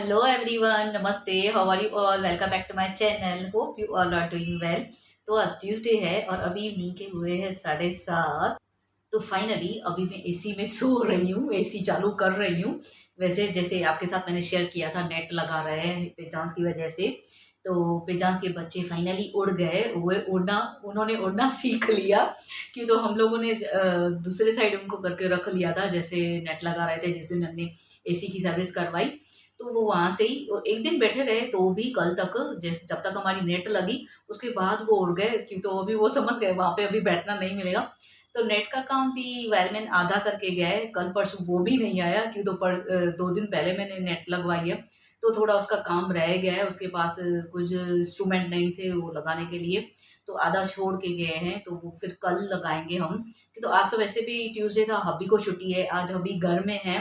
Hello everyone, Namaste. How are you all? Welcome back to my channel. Hope you all are doing well. तो आज Tuesday है और अभी evening के हुए हैं 7:30। तो फाइनली अभी मैं एसी में सो रही हूँ, एसी चालू कर रही हूँ। वैसे जैसे आपके साथ मैंने शेयर किया था, नेट लगा रहे हैं पेचांस की वजह से। तो पेचांस के बच्चे फाइनली उड़ गए, वो उड़ना उन्होंने उड़ना सीख लिया। कि तो हम लोगों ने दूसरे साइड उनको करके रख लिया था, जैसे नेट लगा रहे थे जिस दिन हमने एसी की सर्विस करवाई। तो वो वहाँ से ही एक दिन बैठे रहे, तो भी कल तक जैसे जब तक हमारी नेट लगी उसके बाद वो उड़ गए। कि तो अभी वो समझ गए वहाँ पे अभी बैठना नहीं मिलेगा। तो नेट का काम भी वायरमैन आधा करके गया है, कल परसों वो भी नहीं आया। क्यों तो 2 दिन पहले मैंने नेट लगवाई है, तो थोड़ा उसका काम रह गया है। उसके पास कुछ इंस्ट्रूमेंट नहीं थे वो लगाने के लिए, तो आधा छोड़ के गए हैं। तो वो फिर कल लगाएंगे हम। कि तो आज तो वैसे भी ट्यूसडे था, हब्बी को छुट्टी है, आज हब्बी घर में है।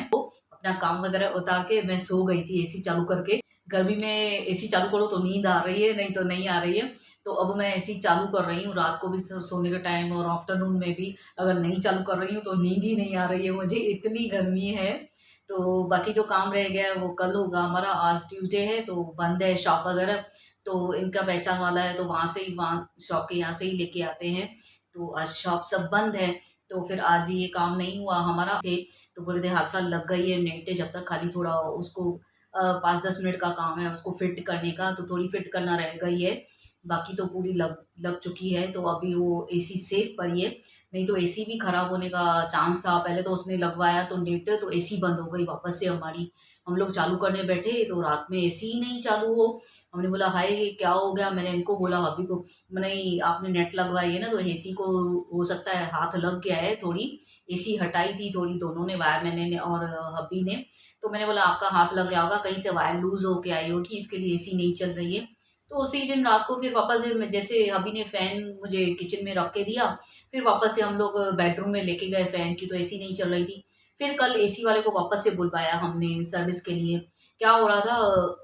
अपना काम वगैरह उतार के मैं सो गई थी एसी चालू करके। गर्मी में एसी चालू करो तो नींद आ रही है, नहीं तो नहीं आ रही है। तो अब मैं एसी चालू कर रही हूँ, रात को भी सोने के टाइम और आफ्टरनून में भी अगर नहीं चालू कर रही हूँ तो नींद ही नहीं आ रही है मुझे, इतनी गर्मी है। तो बाकी जो काम रह गया है वो कल होगा हमारा। आज ट्यूसडे है तो बंद है शॉप वगैरह। तो इनका पहचान वाला है, तो वहाँ से ही, वहाँ शॉप के यहाँ से ही लेके आते हैं। तो आज शॉप सब बंद है। तो फिर आज ये काम नहीं हुआ हमारा थे। तो बोले थे हाथ फिलहाल लग गई है नेट है, जब तक खाली थोड़ा उसको 5-10 मिनट का काम है उसको फिट करने का, तो थोड़ी फिट करना रह गई है। बाकी तो पूरी लग लग चुकी है। तो अभी वो एसी सेफ पर ही है, नहीं तो एसी भी खराब होने का चांस था। पहले तो उसने लगवाया तो नेट, तो एसी बंद हो गई वापस से हमारी। हम लोग चालू करने बैठे तो रात में एसी ही नहीं चालू हो। हमने बोला हाय ये क्या हो गया। मैंने इनको बोला, हबी को, नहीं आपने नेट लगवाई है ना, तो एसी को हो सकता है हाथ लग गया है थोड़ी। एसी हटाई थी थोड़ी, दोनों ने, वायर मैंने ने और हब्बी ने। तो मैंने बोला आपका हाथ लग गया होगा, कहीं से वायर लूज होके आई होगी, इसके लिए एसी नहीं चल रही है। तो उसी दिन रात को फिर वापस से जैसे हब्बी ने फैन मुझे किचन में रख के दिया, फिर वापस से हम लोग बेडरूम में लेके गए फैन की, तो एसी नहीं चल रही थी। फिर कल एसी वाले को वापस से बुलवाया हमने सर्विस के लिए। क्या हो रहा था,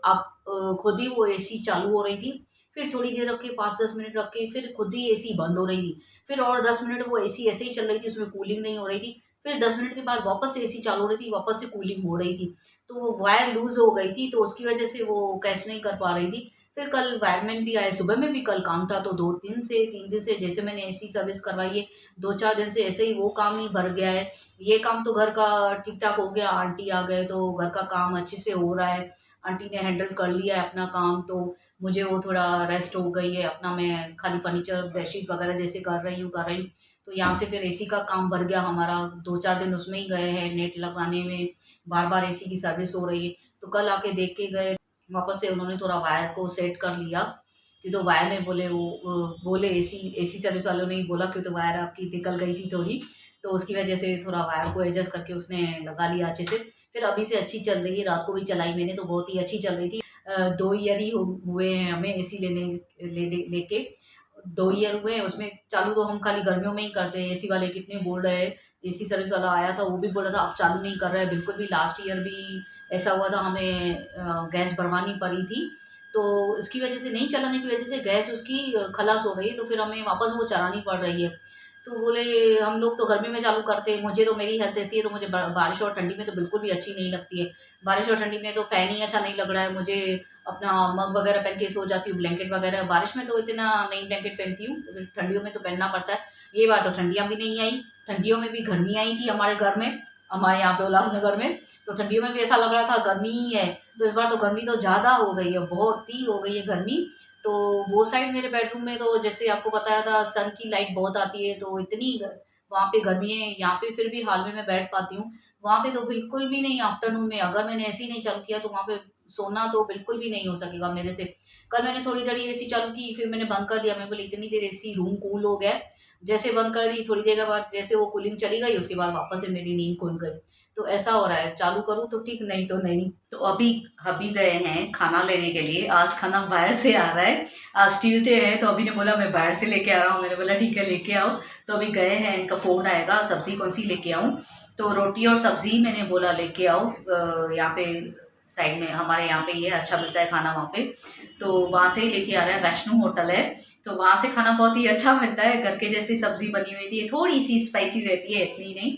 आप खुद ही वो एसी चालू हो रही थी, फिर थोड़ी देर रख के 5-10 मिनट रख के फिर खुद ही एसी बंद हो रही थी। फिर और 10 मिनट वो एसी ऐसे ही चल रही थी, उसमें कूलिंग नहीं हो रही थी। फिर 10 मिनट के बाद वापस से एसी चालू हो रही थी, वापस से कूलिंग हो रही थी। तो वो वायर लूज हो गई थी, तो उसकी वजह से वो कैच नहीं कर पा रही थी। फिर कल वायरमैन भी आए, सुबह में भी कल काम था। तो 2 दिन से 3 दिन से जैसे मैंने एसी सर्विस करवाई है, 2-4 दिन से ऐसे ही वो काम ही भर गया है। ये काम तो घर का ठीक ठाक हो गया, आंटी आ गए तो घर का काम अच्छे से हो रहा है। आंटी ने हैंडल कर लिया है अपना काम, तो मुझे वो थोड़ा रेस्ट हो गई है अपना। मैं खाली फर्नीचर बेडशीट वगैरह जैसे कर रही हूँ। तो यहाँ से फिर एसी का काम भर गया हमारा, 2-4 दिन उसमें ही गए हैं नेट लगाने में। बार बार एसी की सर्विस हो रही है। तो कल आके देख के गए, वापस से उन्होंने थोड़ा वायर को सेट कर लिया। कि तो वायर में बोले वो बोले एसी एसी सर्विस वालों ने ही बोला कि तो वायर आपकी निकल गई थी थोड़ी, तो उसकी वजह से थोड़ा वायर को एडजस्ट करके उसने लगा लिया अच्छे से। फिर अभी से अच्छी चल रही है, रात को भी चलाई मैंने तो बहुत ही अच्छी चल रही थी। 2 ईयर ही हुए हैं हमें एसी लेके। 2 ईयर हुए हैं, उसमें चालू तो हम खाली गर्मियों में ही करते हैं। एसी वाले कितने बोल रहे हैं, एसी सर्विस वाला आया था वो भी बोल रहा था आप चालू नहीं कर रहे हैं बिल्कुल भी। लास्ट ईयर भी ऐसा हुआ था, हमें गैस भरवानी पड़ी थी। तो इसकी वजह से, नहीं चलाने की वजह से गैस उसकी खलास हो गई है, तो फिर हमें वापस वो चलानी पड़ रही है। तो बोले हम लोग तो गर्मी में चालू करते हैं, मुझे तो मेरी हेल्थ ऐसी है तो मुझे बारिश और ठंडी में तो बिल्कुल भी अच्छी नहीं लगती है। बारिश और ठंडी में तो फ़ैन ही अच्छा नहीं लग रहा है मुझे। अपना मग वगैरह पहन के सो जाती हूँ, ब्लैंकेट वगैरह। बारिश में तो इतना नहीं ब्लैंकेट पहनती हूँ, ठंडियों में तो पहनना पड़ता है। ये बात, तो ठंडियाँ भी नहीं आई, ठंडियों में भी गर्मी आई थी हमारे घर में, हमारे यहाँ पे उल्लासनगर में। तो ठंडियों में भी ऐसा लग रहा था गर्मी ही है। तो इस बार तो गर्मी तो ज़्यादा हो गई है, बहुत ही हो गई है गर्मी। तो वो साइड मेरे बेडरूम में तो जैसे आपको बताया था सन की लाइट बहुत आती है, तो वहाँ पे गर्मी है। यहाँ पे फिर भी हाल में मैं बैठ पाती हूँ, वहाँ पे तो बिल्कुल भी नहीं। आफ्टरनून में अगर मैंने एसी नहीं चालू किया तो वहाँ पे सोना तो बिल्कुल भी नहीं हो सकेगा मेरे से। कल मैंने थोड़ी देर एसी चालू की, फिर मैंने बंद कर दिया। मैं बोली इतनी देर एसी रूम कूल हो गया। जैसे बंद कर दी, थोड़ी देर के बाद जैसे वो कूलिंग चली गई, उसके बाद वापस से मेरी नींद खुल गई। तो ऐसा हो रहा है, चालू करूँ तो ठीक, नहीं तो नहीं। तो अभी अभी गए हैं खाना लेने के लिए, आज खाना बाहर से आ रहा है। आज ट्यूसडे है तो अभी ने बोला मैं बाहर से लेके आ रहा हूँ, मैंने बोला ठीक है लेके आओ। तो अभी गए हैं, इनका फ़ोन आएगा सब्ज़ी कौन सी लेके आऊँ। तो रोटी और सब्ज़ी मैंने बोला लेके आओ। यहाँ पे साइड में हमारे यहाँ पे ये अच्छा मिलता है खाना वहाँ पे, तो वहाँ से ही लेके आ रहा है। वैष्णो होटल है, तो वहाँ से खाना बहुत ही अच्छा मिलता है, घर के जैसी सब्ज़ी बनी हुई थी, थोड़ी सी स्पाइसी रहती है, इतनी नहीं।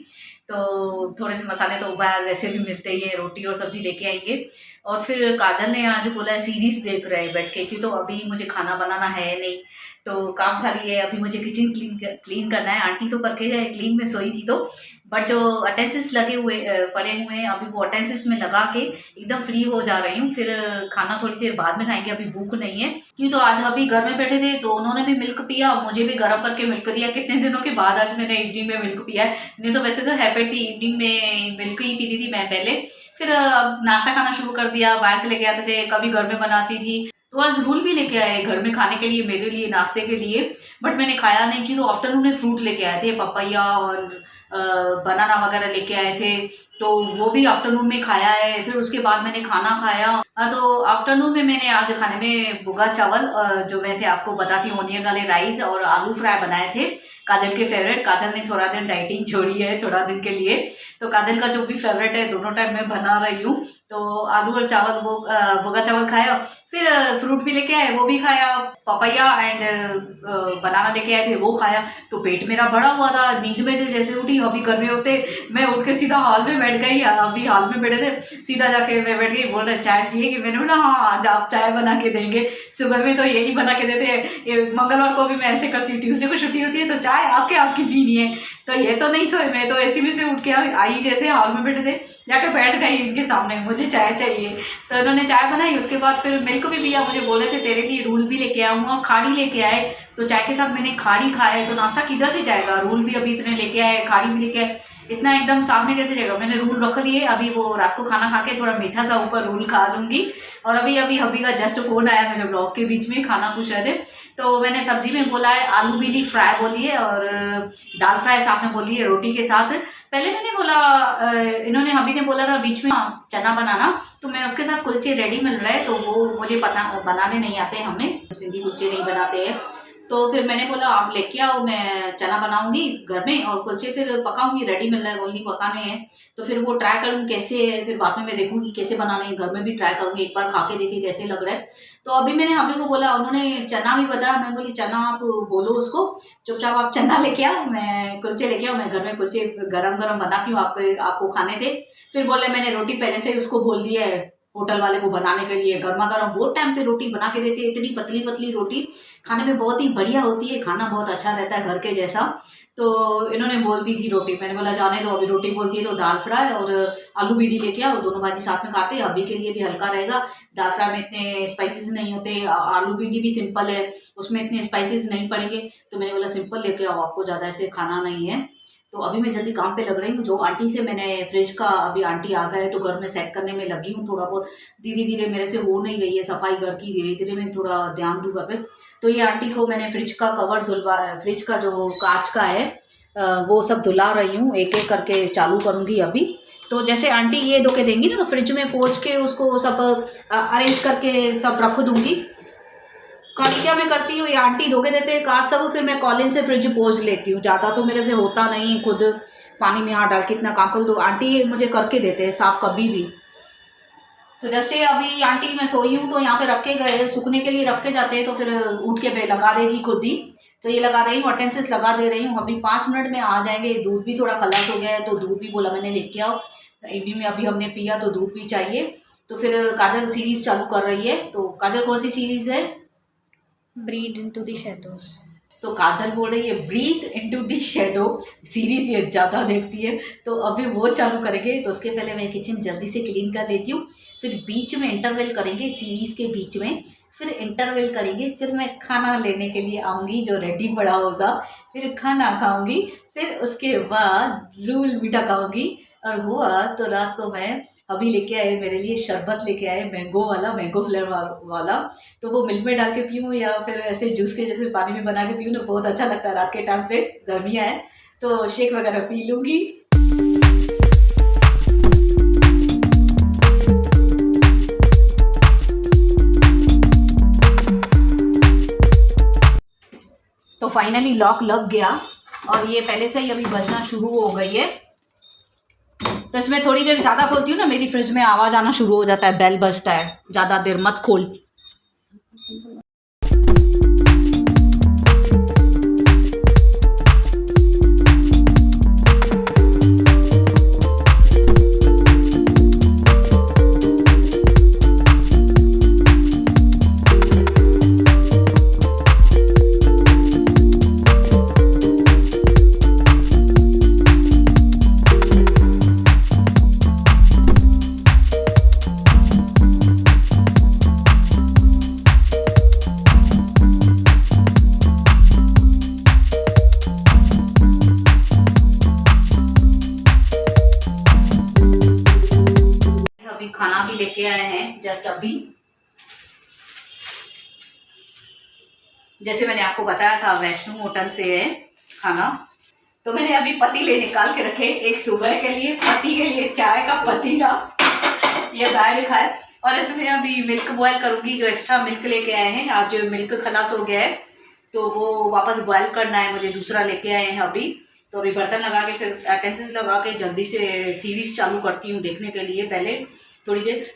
तो थोड़े से मसाले तो बाहर वैसे भी मिलते ही है, रोटी और सब्जी लेके आएंगे। और फिर काजल ने आज बोला है सीरीज देख रहे हैं बैठ के, क्यों तो अभी मुझे खाना बनाना है नहीं, तो काम खाली है, अभी मुझे किचन क्लीन करना है। आंटी तो करके जाए क्लीन में सोई थी, तो बट जो अटेंसिस लगे हुए पड़े हुए हैं, अभी वो अटेंसिस में लगा के एकदम फ्री हो जा रही हूँ। फिर खाना थोड़ी देर बाद में खाएंगे, अभी भूख नहीं है। क्यों तो आज अभी घर में बैठे थे तो उन्होंने भी मिल्क पिया, मुझे भी गर्म करके मिल्क दिया। कितने दिनों के बाद आज मैंने इवनिंग में मिल्क पिया है, नहीं तो वैसे तो हैबिट थी इवनिंग में मिल्क ही पीती थी मैं पहले। फिर अब नाश्ता खाना शुरू कर दिया, बाहर से लेके आते थे, कभी घर में बनाती थी। तो आज रूल भी लेके आए घर में खाने के लिए, मेरे लिए नाश्ते के लिए, बट मैंने खाया नहीं। कि तो आफ्टरनून में फ्रूट लेके आए थे, पपैया और बनाना वगैरह लेके आए थे, तो वो भी आफ्टरनून में खाया है। फिर उसके बाद मैंने खाना खाया। तो आफ्टरनून में मैंने आज खाने में भुगा चावल, जो वैसे आपको बताती हूँ, ऑनियन वाले राइस और आलू फ्राई बनाए थे, काजल के फेवरेट। काजल ने थोड़ा दिन डाइटिंग छोड़ी है थोड़ा दिन के लिए, तो काजल का जो भी फेवरेट है दोनों टाइम मैं बना रही हूँ। तो आलू और चावल, वो भुगा चावल खाया। फिर फ्रूट भी लेके आए, वो भी खाया। पपैया एंड बनाना लेके आए थे, वो खाया। तो पेट मेरा भरा हुआ था। नींद में से जैसे उठी, अभी घर में होते मैं उठ के सीधा हॉल में बैठ गई। अभी हॉल में बैठे थे, सीधा जाके मैं बैठ गई। बोल रहे चाय पिए? कि मैंने बोला हाँ आज आप चाय बना के देंगे। सुबह में तो यही बना के देते हैं, मंगलवार को भी मैं ऐसे करती हूँ, ट्यूसडे को छुट्टी होती है तो चाय आपके आपकी पीनी है। तो ये तो नहीं सोए, मैं तो ऐसी में से उठ के आई, जैसे हॉल में बैठे थे जाकर बैठ गई इनके सामने, मुझे चाय चाहिए। तो इन्होंने चाय बनाई, उसके बाद फिर मिल्क भी पिया। मुझे बोले थे तेरे लिए रूल भी लेके आऊँगा और खाड़ी लेके आए, तो चाय के साथ मैंने खाड़ी खाया। तो नाश्ता किधर से जाएगा, रूल भी अभी इतने लेके आए, खाड़ी भी लेके आए, इतना एकदम सामने कैसे जाएगा। मैंने रूल रख लिए, अभी वो रात को खाना खा के थोड़ा मीठा सा ऊपर रूल खा लूँगी। और अभी हबी का जस्ट फोन आया मेरे ब्लॉग के बीच में, खाना पूछ रहे थे। तो मैंने सब्जी में बोला है आलू भिंडी फ्राई बोली है, और दाल फ्राई सामने बोली है रोटी के साथ। पहले मैंने बोला, इन्होंने हबी ने बोला था बीच में चना बनाना, तो मैं उसके साथ कुलचे रेडी मिल रहा है, तो वो मुझे पता बनाने नहीं आते, हमें सिंधी कुलचे नहीं बनाते हैं। तो फिर मैंने बोला आप लेके आओ, मैं चना बनाऊंगी घर में और कुलचे फिर पकाऊंगी, रेडी मिल रहा है, ओनली पकाने हैं। तो फिर वो ट्राई करूँगी कैसे है, फिर बाद में मैं देखूंगी कैसे बनाने हैं, घर में भी ट्राई करूँगी, एक बार खा के देखे कैसे लग रहा है। तो अभी मैंने हबी को बोला, उन्होंने चना भी बताया। मैं बोली चना आप बोलो उसको, चुपचाप आप चना लेके आओ, मैं कुलचे लेके आओ, मैं घर में कुलचे गरम गरम बनाती हूँ, आपको खाने थे। फिर बोले मैंने रोटी पहले से ही उसको बोल दिया है होटल वाले को बनाने के लिए, गर्मा गर्म वो टाइम पे रोटी बना के देते हैं, इतनी पतली पतली रोटी, खाने में बहुत ही बढ़िया होती है, खाना बहुत अच्छा रहता है घर के जैसा। तो इन्होंने बोल दी थी रोटी, मैंने बोला जाने दो, अभी रोटी बोलती है तो दाल फ्राई और आलू भिंडी लेके आओ, दोनों भाजी साथ में खाते हैं, अभी के लिए भी हल्का रहेगा। दाल फ्राई में इतने स्पाइसेस नहीं होते, आलू भिंडी भी सिंपल है, उसमें इतने स्पाइसेस नहीं पड़ेंगे। तो मैंने बोला सिंपल लेके आओ, आपको ज़्यादा ऐसे खाना नहीं है। तो अभी मैं जल्दी काम पे लग रही हूँ। जो आंटी से मैंने फ्रिज का, अभी आंटी आ गए तो घर में सेट करने में लगी हूँ, थोड़ा बहुत धीरे धीरे मेरे से हो नहीं रही है सफाई घर की, धीरे धीरे मैं थोड़ा ध्यान दूँ घर पे। तो ये आंटी को मैंने फ्रिज का कवर धुलवा, फ्रिज का जो कांच का है वो सब धुला रही हूँ, एक एक करके चालू करूँगी अभी। तो जैसे आंटी ये धो के देंगी ना, तो फ्रिज में पोंछ के उसको सब अरेंज करके सब रख दूँगी। कल क्या मैं करती हूँ, ये आंटी धो के देते हैं कांच सब, फिर मैं कॉलिन से फ्रिज पोंछ लेती हूँ, ज़्यादा तो मेरे से होता नहीं, खुद पानी में हाथ डाल के इतना काम करूँ, तो आंटी मुझे करके देते हैं साफ़ कभी भी। तो जैसे अभी आंटी मैं सोई हूँ तो यहाँ पे रख के गए, सूखने के लिए रख के जाते हैं, तो फिर उठ के लगा देगी खुद ही। तो ये लगा रही हूँ, अटेंसेस लगा दे रही हूँ, अभी 5 मिनट में आ जाएंगे। दूध भी थोड़ा खलास हो गया है, तो दूध भी बोला मैंने लेके आओ, इवनिंग में अभी हमने पिया तो दूध भी चाहिए। तो फिर काजल सीरीज चालू कर रही है। तो काजल कौन सी सीरीज है? Breathe into the shadows. तो काजल बोल रही है breathe into the shadow series, ये ज़्यादा देखती है, तो अभी वो चालू करेंगे। तो उसके पहले मैं किचन जल्दी से क्लीन कर लेती हूँ, फिर बीच में इंटरवल करेंगे, सीरीज़ के बीच में फिर इंटरवल करेंगे, फिर मैं खाना लेने के लिए आऊँगी जो रेडी पड़ा होगा, फिर खाना खाऊँगी, फिर उसके बाद रूल मीठा खाऊँगी। और हुआ तो रात को मैं अभी लेके आए मेरे लिए शरबत, लेके आए मैंगो वाला, मैंगो फ्लेवर वाला। तो वो मिल्क में डाल के पीऊँ या फिर ऐसे जूस के जैसे पानी में बना के पीऊँ ना, बहुत अच्छा लगता है रात के टाइम पे, गर्मियाँ है तो शेक वगैरह पी लूँगी। तो फाइनली लॉक लग गया और ये पहले से ही अभी बजना शुरू हो गई है। तो इसमें थोड़ी देर ज़्यादा खोलती हूँ ना, मेरी फ्रिज में आवाज़ आना शुरू हो जाता है, बेल बजता है, ज़्यादा देर मत खोल। लेके आए हैं जस्ट अभी। जैसे मैंने आपको बताया था वैष्णो होटल से है खाना। तो मैंने अभी पतीले निकाल के रखे, एक सुबह के लिए, पति के लिए चाय का पतीला, ये गाय लिखा है। और इसमें अभी मिल्क बॉयल करूंगी, जो एक्स्ट्रा मिल्क लेके आए हैं। आज मिल्क खलास हो गया है तो वो वापस बॉयल करना है मुझे, दूसरा लेके आए हैं अभी। तो अभी बर्तन लगा के फिर अटेंशन लगा के जल्दी से सीरीज चालू करती हूँ देखने के लिए। पहले थोड़ी देर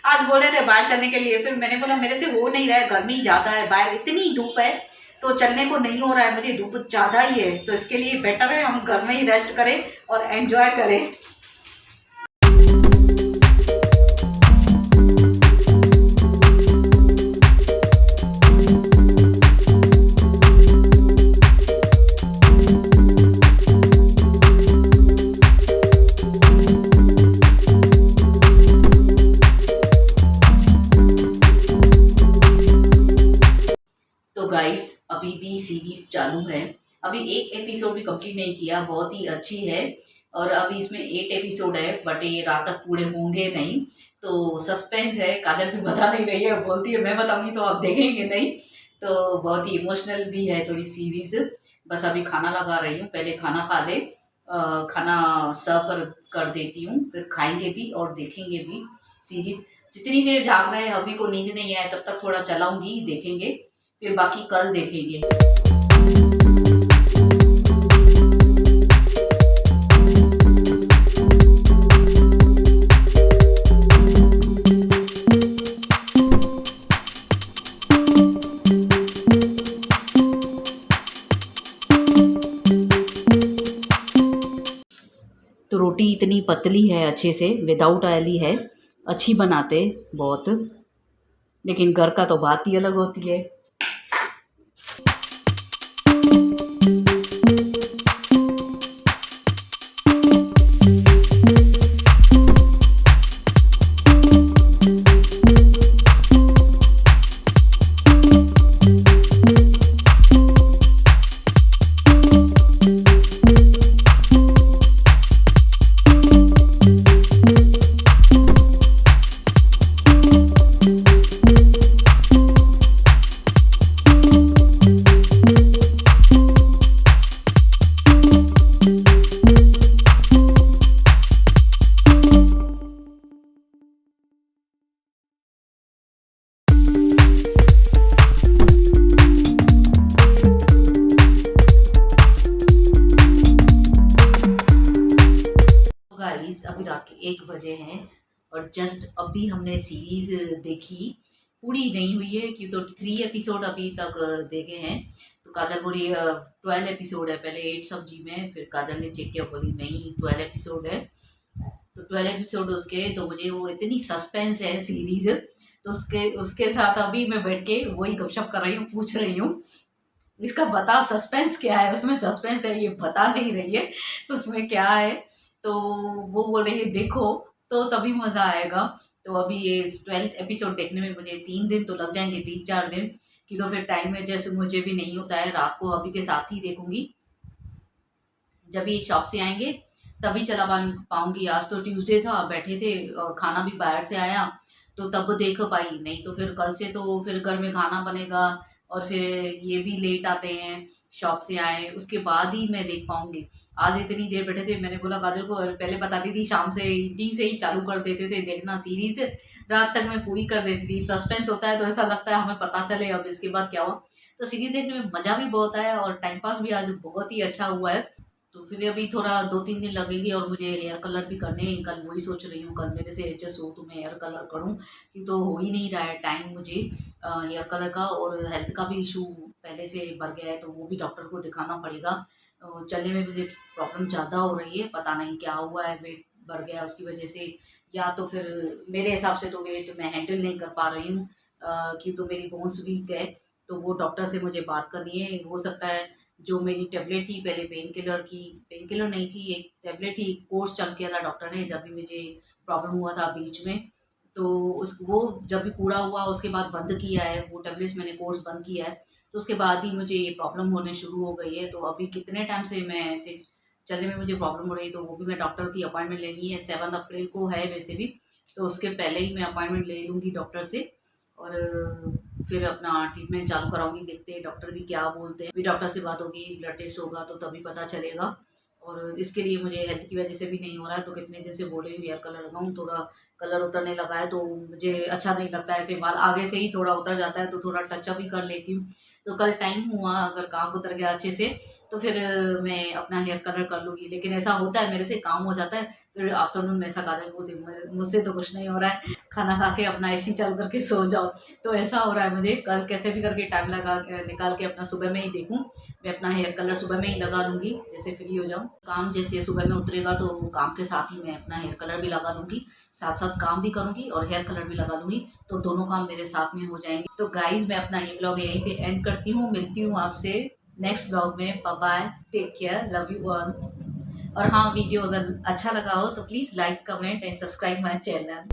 आज बोल रहे थे बाहर चलने के लिए, फिर मैंने बोला मेरे से हो नहीं रहा है, गर्मी ज़्यादा है, बाहर इतनी धूप है तो चलने को नहीं हो रहा है, मुझे धूप ज़्यादा ही है। तो इसके लिए बेटर है हम घर में ही रेस्ट करें और एंजॉय करें। तो गाइस अभी भी सीरीज चालू है, अभी एक एपिसोड भी कंप्लीट नहीं किया, बहुत ही अच्छी है। और अभी इसमें 8 एपिसोड है, बट ये रात तक पूरे होंगे नहीं, तो सस्पेंस है। काजल भी बता नहीं रही है, बोलती है मैं बताऊंगी तो आप देखेंगे नहीं। तो बहुत ही इमोशनल भी है थोड़ी सीरीज। बस अभी खाना लगा रही हूँ, पहले खाना खा ले, खाना सर्व कर देती हूँ, फिर खाएंगे भी और देखेंगे भी सीरीज। जितनी देर जाग रहे हैं, अभी को नींद नहीं आए तब तक थोड़ा चलाऊंगी, देखेंगे, फिर बाकी कल देखेंगे। तो रोटी इतनी पतली है, अच्छे से विदाउट ऑयल ही है, अच्छी बनाते बहुत, लेकिन घर का तो बात ही अलग होती है। गाइस अभी रात के 1 बजे हैं और जस्ट अभी हमने सीरीज देखी, पूरी नहीं हुई है क्यों, तो 3 एपिसोड अभी तक देखे हैं। तो काजल बोली 12 एपिसोड है, पहले 8 सब्जी में, फिर काजल ने चेक किया, बोली नहीं 12 एपिसोड है। तो 12 एपिसोड उसके, तो मुझे वो इतनी सस्पेंस है सीरीज, तो उसके उसके साथ अभी मैं बैठ के वही गपशप कर रही हूँ, पूछ रही हूँ इसका बता सस्पेंस क्या है, उसमें सस्पेंस है, ये बता नहीं रही है उसमें क्या है। तो वो बोल रही है देखो तो तभी मज़ा आएगा। तो अभी ये 12 एपिसोड देखने में मुझे 3 दिन तो लग जाएंगे, 3-4 दिन की, तो फिर टाइम में जैसे मुझे भी नहीं होता है, रात को अभी के साथ ही देखूंगी, जब ये शॉप से आएंगे तभी चला पाऊंगी। आज तो ट्यूसडे था, बैठे थे और खाना भी बाहर से आया तो तब देख पाई, नहीं तो फिर कल से तो फिर घर में खाना बनेगा और फिर ये भी लेट आते हैं, शॉप से आए उसके बाद ही मैं देख पाऊंगी। आज इतनी देर बैठे थे, मैंने बोला काजल को पहले बताती थी, शाम से इवनिंग से ही चालू कर देते थे देखना सीरीज, रात तक मैं पूरी कर देती थी। सस्पेंस होता है तो ऐसा लगता है हमें पता चले अब इसके बाद क्या हुआ। तो सीरीज देखने में मज़ा भी बहुत आया और टाइम पास भी आज बहुत ही अच्छा हुआ है। तो फिर अभी थोड़ा 2-3 दिन लगेगी और मुझे हेयर कलर भी करने हैं, कल वही सोच रही हूँ, कल मेरे से एडजस्ट हो तो मैं हेयर कलर करूँ, क्योंकि तो हो ही नहीं रहा है टाइम मुझे हेयर कलर का, और हेल्थ का भी इशू पहले से बढ़ गया है तो वो भी डॉक्टर को दिखाना पड़ेगा। चलने में मुझे प्रॉब्लम ज़्यादा हो रही है, पता नहीं क्या हुआ है, वेट बढ़ गया है उसकी वजह से, या तो फिर मेरे हिसाब से तो वेट मैं हैंडल नहीं कर पा रही हूँ, क्यों तो मेरी बोन्स वीक है। तो वो डॉक्टर से मुझे बात करनी है, हो सकता है जो मेरी टेबलेट थी पहले पेन किलर की, पेन किलर नहीं थी, एक टेबलेट थी, कोर्स चल किया था डॉक्टर ने जब भी मुझे प्रॉब्लम हुआ था बीच में, तो उस वो जब भी पूरा हुआ उसके बाद बंद किया है वो टेबलेट्स, मैंने कोर्स बंद किया है, तो उसके बाद ही मुझे ये प्रॉब्लम होने शुरू हो गई है। तो अभी कितने टाइम से मैं ऐसे चलने में मुझे प्रॉब्लम हो रही है, तो वो भी मैं डॉक्टर की अपॉइंटमेंट लेनी है, 7 अप्रैल को है वैसे भी, तो उसके पहले ही मैं अपॉइंटमेंट ले लूँगी डॉक्टर से और फिर अपना ट्रीटमेंट चालू कराऊँगी। देखते हैं डॉक्टर भी क्या बोलते हैं। फिर डॉक्टर से बात होगी, ब्लड टेस्ट होगा तो तभी पता चलेगा। और इसके लिए मुझे हेल्थ की वजह से भी नहीं हो रहा है, तो कितने दिन से बोले हुई हेयर कलर लगाऊँ। थोड़ा कलर उतरने लगा है तो मुझे अच्छा नहीं लगता है, ऐसे बाल आगे से ही थोड़ा उतर जाता है तो थोड़ा टचअप ही कर लेती हूँ। तो कल टाइम हुआ, अगर काम उतर गया अच्छे से तो फिर मैं अपना हेयर कलर कर लूँगी। लेकिन ऐसा होता है मेरे से, काम हो जाता है फिर आफ्टरनून में ऐसा काजल बोलती हूँ मुझसे तो कुछ नहीं हो रहा है, खाना खा के अपना एसी चालू करके सो जाओ। तो ऐसा हो रहा है मुझे, कल कैसे भी करके टाइम निकाल के अपना सुबह में ही देखूँ। मैं अपना हेयर कलर सुबह में ही लगा लूँगी जैसे फ्री हो जाऊँ। काम जैसे सुबह में उतरेगा तो काम के साथ ही मैं अपना हेयर कलर भी लगा लूँगी, साथ साथ काम भी करूँगी और हेयर कलर भी लगा लूँगी, तो दोनों काम मेरे साथ में हो जाएंगे। तो गाइज मैं अपना ये ब्लॉग यहीं पे एंड करती हूँ, मिलती हूँ आपसे नेक्स्ट ब्लॉग में। Bye bye, take care, love you all. और हाँ, वीडियो अगर अच्छा लगा हो तो please like, comment and subscribe my channel.